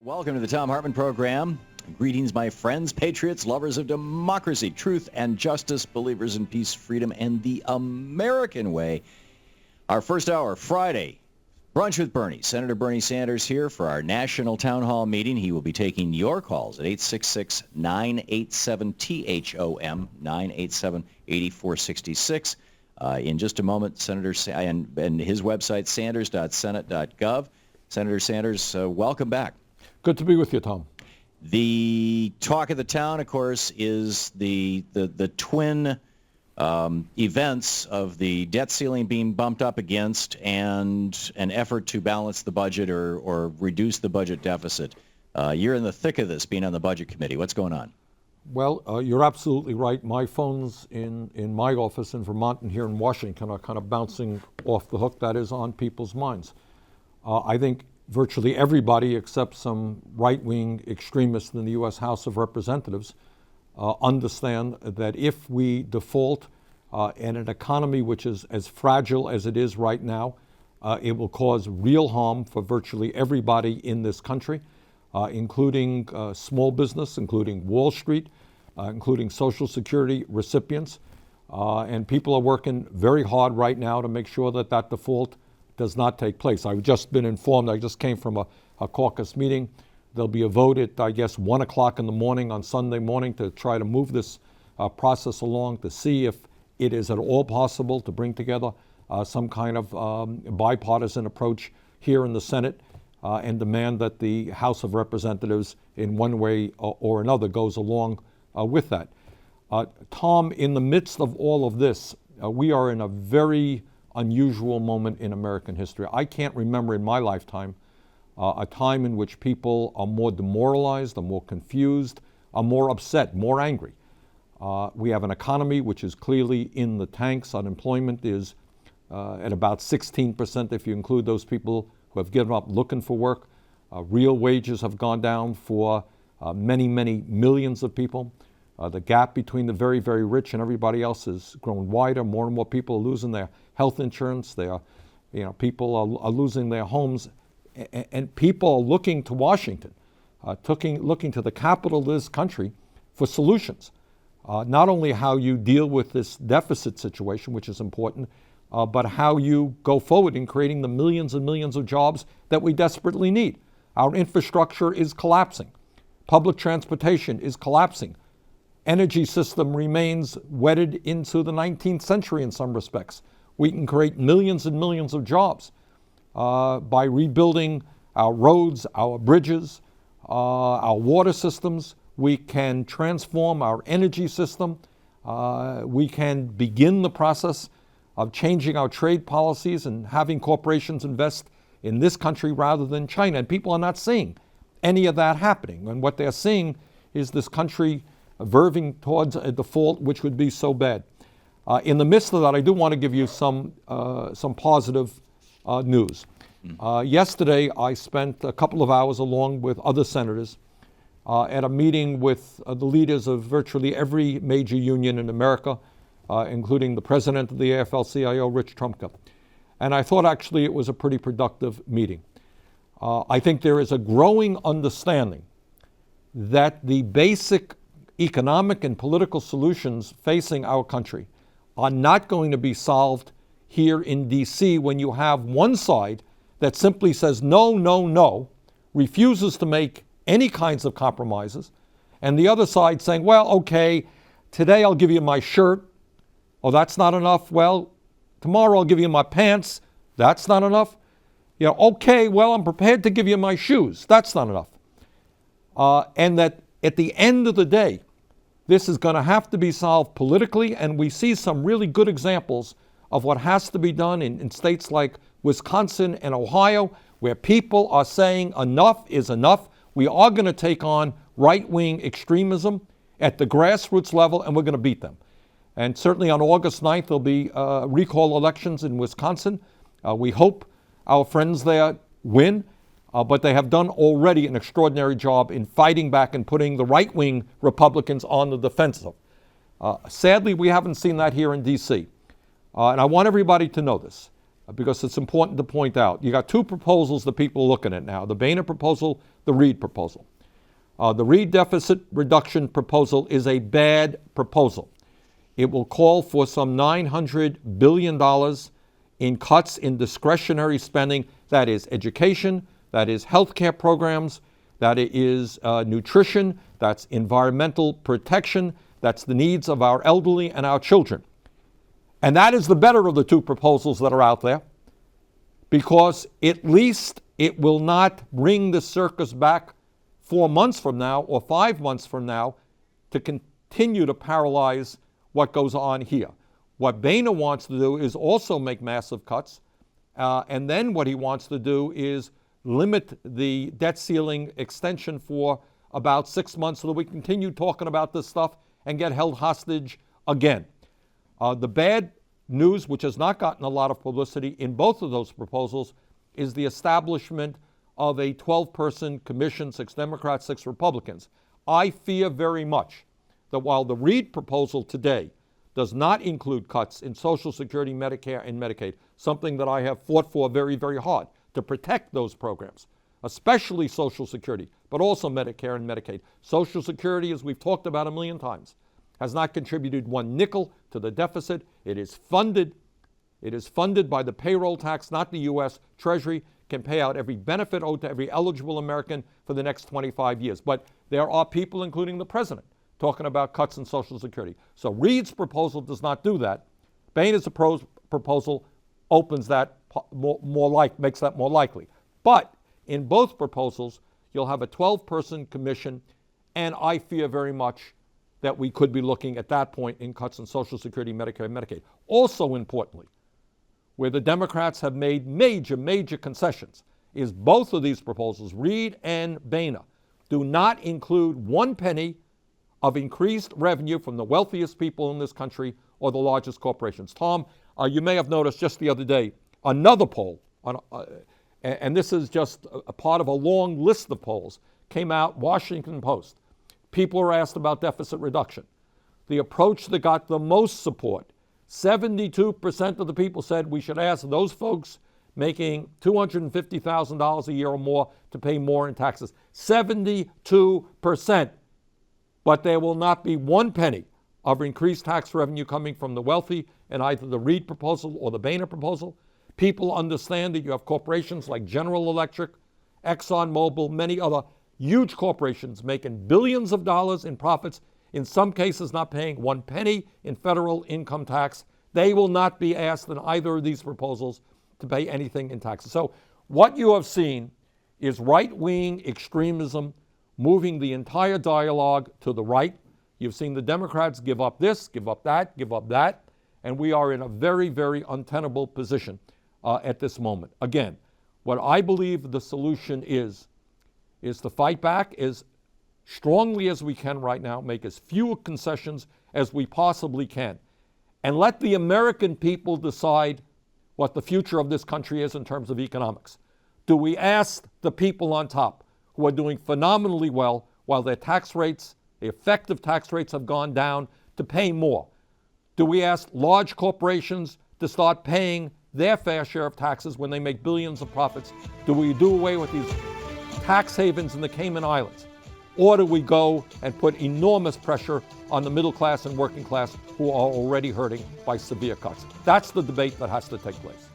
Welcome to the Thom Hartmann program. Greetings, my friends, patriots, lovers of democracy, truth and justice, believers in peace, freedom, and the American way. Our first hour, Friday, Brunch with Bernie. Senator Bernie Sanders here for our national town hall meeting. He will be taking your calls at 866-987-THOM, 987-8466. In just a moment, Senator and his website, sanders.senate.gov. Senator Sanders, welcome back. Good to be with you, Tom. The talk of the town, of course, is the twin events of the debt ceiling being bumped up against and an effort to balance the budget or reduce the budget deficit. You're in the thick of this, being on the Budget Committee. What's going on? Well, you're absolutely right. My phones in my office in Vermont and here in Washington are kind of bouncing off the hook. That is on people's minds. I think virtually everybody except some right-wing extremists in the U.S. House of Representatives understand that if we default in an economy which is as fragile as it is right now, it will cause real harm for virtually everybody in this country, including small business, including Wall Street, including Social Security recipients. And people are working very hard right now to make sure that that default does not take place. I've just been informed, I just came from a caucus meeting. There'll be a vote at, I guess, 1 o'clock in the morning on Sunday morning to try to move this process along to see if it is at all possible to bring together some kind of bipartisan approach here in the Senate and demand that the House of Representatives in one way or another goes along with that. Tom, in the midst of all of this, we are in a very unusual moment in American history. I can't remember in my lifetime a time in which people are more demoralized, are more confused, are more upset, more angry. We have an economy which is clearly in the tanks. Unemployment is at about 16% if you include those people who have given up looking for work. Real wages have gone down for many, many millions of people. The gap between the very, very rich and everybody else has grown wider. More and more people are losing their health insurance. People are losing their homes, and people are looking to Washington, looking to the capital of this country for solutions. Not only how you deal with this deficit situation, which is important, but how you go forward in creating the millions and millions of jobs that we desperately need. Our infrastructure is collapsing. Public transportation is collapsing. Energy system remains wedded into the 19th century in some respects. We can create millions and millions of jobs by rebuilding our roads, our bridges, our water systems. We can transform our energy system. We can begin the process of changing our trade policies and having corporations invest in this country rather than China. And people are not seeing any of that happening. And what they're seeing is this country verging towards a default which would be so bad. In the midst of that, I do want to give you some positive news. Yesterday, I spent a couple of hours along with other senators at a meeting with the leaders of virtually every major union in America, including the president of the AFL-CIO, Rich Trumka. And I thought actually it was a pretty productive meeting. I think there is a growing understanding that the basic economic and political solutions facing our country are not going to be solved here in D.C. when you have one side that simply says no, no, no, refuses to make any kinds of compromises, and the other side saying, well, okay, today I'll give you my shirt. Oh, that's not enough. Well, tomorrow I'll give you my pants. That's not enough. Okay, well, I'm prepared to give you my shoes. That's not enough. And that at the end of the day, this is going to have to be solved politically, and we see some really good examples of what has to be done in states like Wisconsin and Ohio, where people are saying enough is enough. We are going to take on right-wing extremism at the grassroots level, and we're going to beat them. And certainly on August 9th, there'll be recall elections in Wisconsin. We hope our friends there win. But they have done already an extraordinary job in fighting back and putting the right-wing Republicans on the defensive. Sadly, we haven't seen that here in D.C. And I want everybody to know this because it's important to point out. You got two proposals that people are looking at now. The Boehner proposal the Reid proposal. The Reid deficit reduction proposal is a bad proposal. It will call for some $900 billion in cuts in discretionary spending. That is education, that is healthcare programs, that is nutrition, that's environmental protection, that's the needs of our elderly and our children. And that is the better of the two proposals that are out there, because at least it will not bring the circus back 4 months from now or 5 months from now to continue to paralyze what goes on here. What Boehner wants to do is also make massive cuts, and then what he wants to do is limit the debt ceiling extension for about 6 months so that we continue talking about this stuff and get held hostage again. The bad news, which has not gotten a lot of publicity in both of those proposals, is the establishment of a 12-person commission, 6 Democrats, 6 Republicans. I fear very much that while the Reid proposal today does not include cuts in Social Security, Medicare, and Medicaid, something that I have fought for very, very hard to protect those programs, especially Social Security, but also Medicare and Medicaid. Social Security, as we've talked about a million times, has not contributed 1 nickel to the deficit. It is funded by the payroll tax, not the U.S. Treasury can pay out every benefit owed to every eligible American for the next 25 years. But there are people, including the president, talking about cuts in Social Security. So Reid's proposal does not do that. Boehner's proposal opens that makes that more likely. But in both proposals, you'll have a 12-person commission, and I fear very much that we could be looking at that point in cuts in Social Security, Medicare, and Medicaid. Also importantly, where the Democrats have made major concessions, is both of these proposals, Reid and Boehner, do not include 1 penny of increased revenue from the wealthiest people in this country or the largest corporations. Tom, you may have noticed just the other day, another poll, and this is just a part of a long list of polls, came out, Washington Post. People were asked about deficit reduction. The approach that got the most support, 72% of the people said we should ask those folks making $250,000 a year or more to pay more in taxes. 72%. But there will not be 1 penny of increased tax revenue coming from the wealthy in either the Reid proposal or the Boehner proposal. People understand that you have corporations like General Electric, ExxonMobil, many other huge corporations making billions of dollars in profits, in some cases not paying 1 penny in federal income tax. They will not be asked in either of these proposals to pay anything in taxes. So what you have seen is right-wing extremism moving the entire dialogue to the right. You've seen the Democrats give up this, give up that, and we are in a very, very untenable position at this moment. Again, what I believe the solution is to fight back as strongly as we can right now, make as few concessions as we possibly can, and let the American people decide what the future of this country is in terms of economics. Do we ask the people on top, who are doing phenomenally well while their tax rates, the effective tax rates have gone down, to pay more? Do we ask large corporations to start paying their fair share of taxes when they make billions of profits? Do we do away with these tax havens in the Cayman Islands? Or do we go and put enormous pressure on the middle class and working class who are already hurting by severe cuts? That's the debate that has to take place.